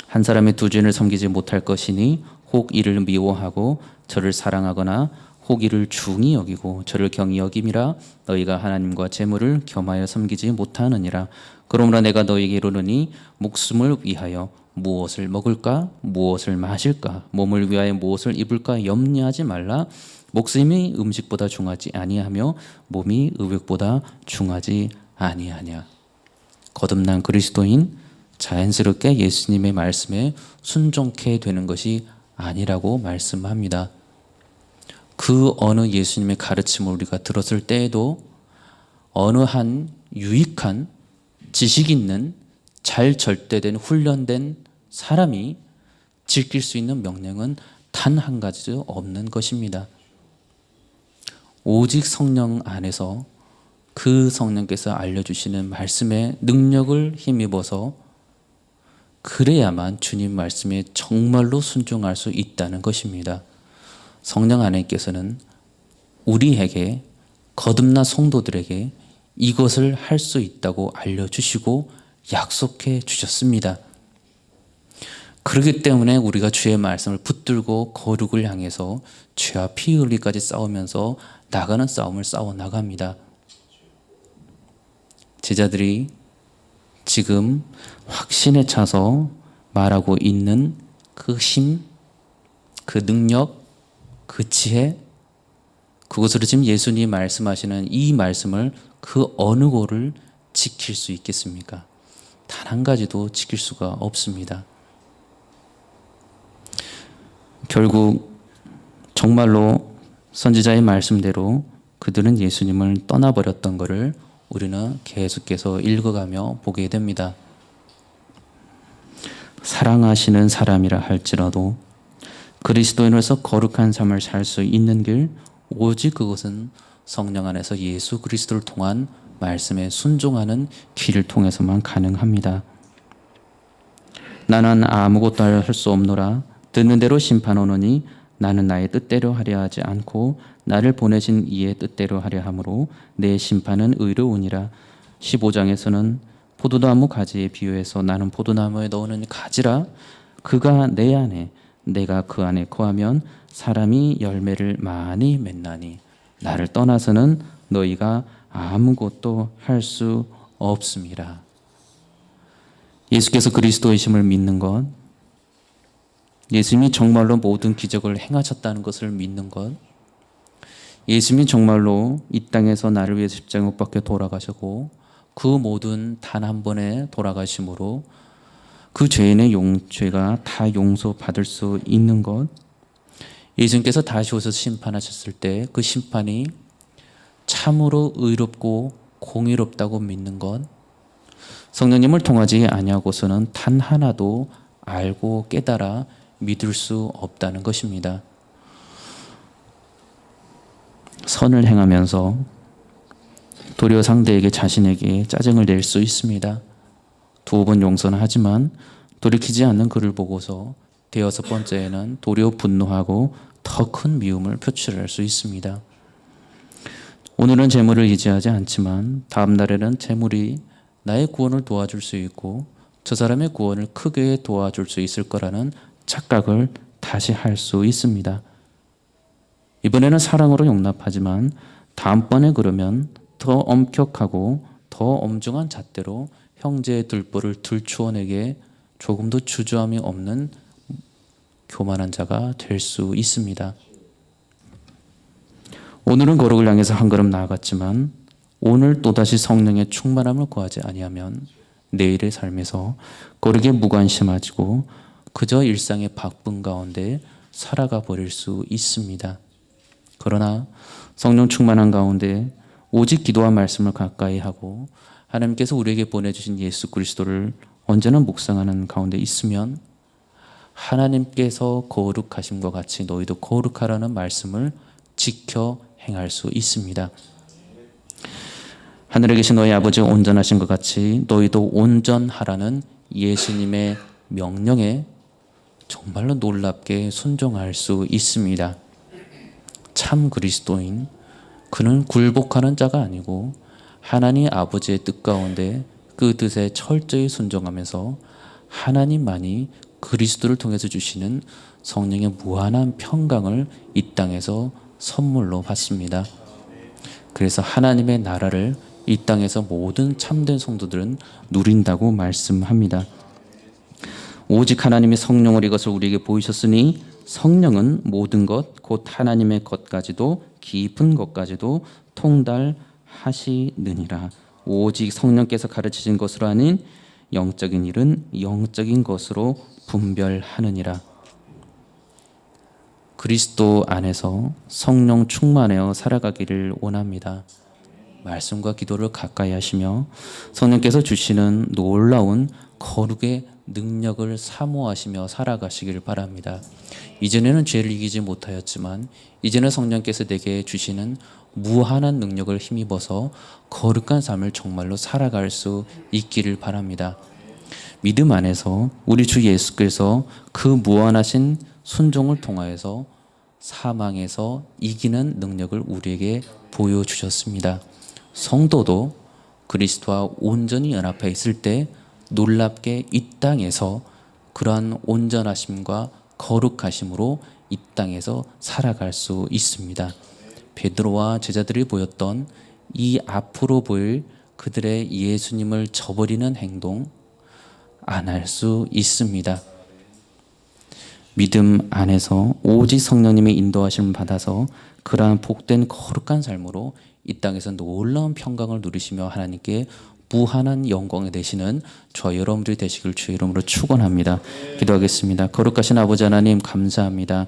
한 사람이 두 주인을 섬기지 못할 것이니 혹 이를 미워하고 저를 사랑하거나 혹 이를 중히 여기고 저를 경히 여김이라. 너희가 하나님과 재물을 겸하여 섬기지 못하느니라. 그러므로 내가 너희에게 이르노니 목숨을 위하여 무엇을 먹을까 무엇을 마실까 몸을 위하여 무엇을 입을까 염려하지 말라. 목숨이 음식보다 중하지 아니하며 몸이 의복보다 중하지 아니하냐. 거듭난 그리스도인 자연스럽게 예수님의 말씀에 순종케 되는 것이 아니라고 말씀합니다. 그 어느 예수님의 가르침을 우리가 들었을 때에도 어느 한 유익한 지식 있는 잘 절대된 훈련된 사람이 지킬 수 있는 명령은 단 한 가지도 없는 것입니다. 오직 성령 안에서 그 성령께서 알려주시는 말씀의 능력을 힘입어서 그래야만 주님 말씀에 정말로 순종할 수 있다는 것입니다. 성령 안에께서는 우리에게 거듭난 성도들에게 이것을 할 수 있다고 알려주시고 약속해 주셨습니다. 그렇기 때문에 우리가 주의 말씀을 붙들고 거룩을 향해서 죄와 피 흘리기까지 싸우면서 나가는 싸움을 싸워 나갑니다. 제자들이 지금 확신에 차서 말하고 있는 그 힘, 그 능력, 그 지혜, 그것으로 지금 예수님이 말씀하시는 이 말씀을 그 어느 곳을 지킬 수 있겠습니까? 단 한 가지도 지킬 수가 없습니다. 결국 정말로 선지자의 말씀대로 그들은 예수님을 떠나버렸던 것을 우리는 계속해서 읽어가며 보게 됩니다. 사랑하시는 사람이라 할지라도 그리스도인으로서 거룩한 삶을 살 수 있는 길, 오직 그것은 성령 안에서 예수 그리스도를 통한 말씀에 순종하는 길을 통해서만 가능합니다. 나는 아무것도 할 수 없노라. 듣는 대로 심판하노니 나는 나의 뜻대로 하려 하지 않고 나를 보내신 이의 뜻대로 하려 함으로 내 심판은 의로우니라. 15장에서는 포도나무 가지에 비유해서 나는 포도나무에 넣는 가지라. 그가 내 안에 내가 그 안에 거하면 사람이 열매를 많이 맺나니 나를 떠나서는 너희가 아무것도 할 수 없습니다. 예수께서 그리스도이심을 믿는 것, 예수님이 정말로 모든 기적을 행하셨다는 것을 믿는 것, 예수님이 정말로 이 땅에서 나를 위해 십자가에 못 박혀 돌아가시고 그 모든 단 한 번의 돌아가심으로 그 죄인의 죄가 다 용서받을 수 있는 것, 예수님께서 다시 오셔서 심판하셨을 때 그 심판이 참으로 의롭고 공의롭다고 믿는 것, 성령님을 통하지 아니하고서는 단 하나도 알고 깨달아 믿을 수 없다는 것입니다. 선을 행하면서 도리어 상대에게 자신에게 짜증을 낼 수 있습니다. 2번 용서는 하지만 돌이키지 않는 그를 보고서 대여섯 번째에는 도리어 분노하고 더 큰 미움을 표출할 수 있습니다. 오늘은 재물을 의지하지 않지만 다음 날에는 재물이 나의 구원을 도와줄 수 있고 저 사람의 구원을 크게 도와줄 수 있을 거라는 착각을 다시 할 수 있습니다. 이번에는 사랑으로 용납하지만 다음번에 그러면 더 엄격하고 더 엄중한 잣대로 형제의 들보를 들추어내게 조금도 주저함이 없는 교만한 자가 될 수 있습니다. 오늘은 거룩을 향해서 한 걸음 나아갔지만 오늘 또다시 성령의 충만함을 구하지 아니하면 내일의 삶에서 거룩에 무관심하지고 그저 일상의 바쁜 가운데 살아가 버릴 수 있습니다. 그러나 성령 충만한 가운데 오직 기도와 말씀을 가까이 하고 하나님께서 우리에게 보내주신 예수 그리스도를 언제나 묵상하는 가운데 있으면 하나님께서 거룩하심과 같이 너희도 거룩하라는 말씀을 지켜 행할 수 있습니다. 하늘에 계신 너희 아버지가 온전하신 것 같이 너희도 온전하라는 예수님의 명령에 정말로 놀랍게 순종할 수 있습니다. 참 그리스도인, 그는 굴복하는 자가 아니고 하나님 아버지의 뜻 가운데 그 뜻에 철저히 순종하면서 하나님만이 그리스도를 통해서 주시는 성령의 무한한 평강을 이 땅에서 선물로 받습니다. 그래서 하나님의 나라를 이 땅에서 모든 참된 성도들은 누린다고 말씀합니다. 오직 하나님의 성령을 이것을 우리에게 보이셨으니 성령은 모든 것 곧 하나님의 것까지도 깊은 것까지도 통달하시느니라. 오직 성령께서 가르치신 것으로 아닌 영적인 일은 영적인 것으로 분별하느니라. 그리스도 안에서 성령 충만하여 살아가기를 원합니다. 말씀과 기도를 가까이 하시며 성령께서 주시는 놀라운 거룩의 능력을 사모하시며 살아가시길 바랍니다. 이전에는 죄를 이기지 못하였지만 이제는 성령께서 내게 주시는 무한한 능력을 힘입어서 거룩한 삶을 정말로 살아갈 수 있기를 바랍니다. 믿음 안에서 우리 주 예수께서 그 무한하신 순종을 통하여서 사망에서 이기는 능력을 우리에게 보여주셨습니다. 성도도 그리스도와 온전히 연합해 있을 때 놀랍게 이 땅에서 그러한 온전하심과 거룩하심으로 이 땅에서 살아갈 수 있습니다. 베드로와 제자들이 보였던 이 앞으로 보일 그들의 예수님을 저버리는 행동 안 할 수 있습니다. 믿음 안에서 오직 성령님의 인도하심을 받아서 그러한 복된 거룩한 삶으로 이 땅에서 놀라운 평강을 누리시며 하나님께 무한한 영광이 되시는 저와 여러분들이 되시길 주의 이름으로 축원합니다. 기도하겠습니다. 거룩하신 아버지 하나님 감사합니다.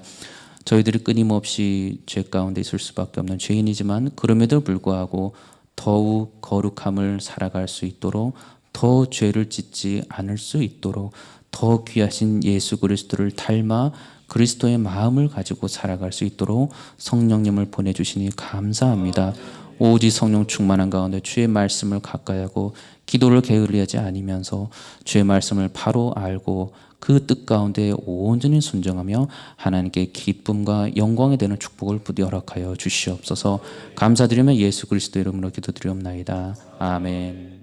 저희들이 끊임없이 죄 가운데 있을 수밖에 없는 죄인이지만 그럼에도 불구하고 더욱 거룩함을 살아갈 수 있도록 더 죄를 짓지 않을 수 있도록 더 귀하신 예수 그리스도를 닮아 그리스도의 마음을 가지고 살아갈 수 있도록 성령님을 보내주시니 감사합니다. 오직 성령 충만한 가운데 주의 말씀을 가까이 하고 기도를 게을리하지 않으면서 주의 말씀을 바로 알고 그 뜻 가운데 온전히 순종하며 하나님께 기쁨과 영광이 되는 축복을 부디 허락하여 주시옵소서. 감사드리며 예수 그리스도 이름으로 기도드리옵나이다. 아멘.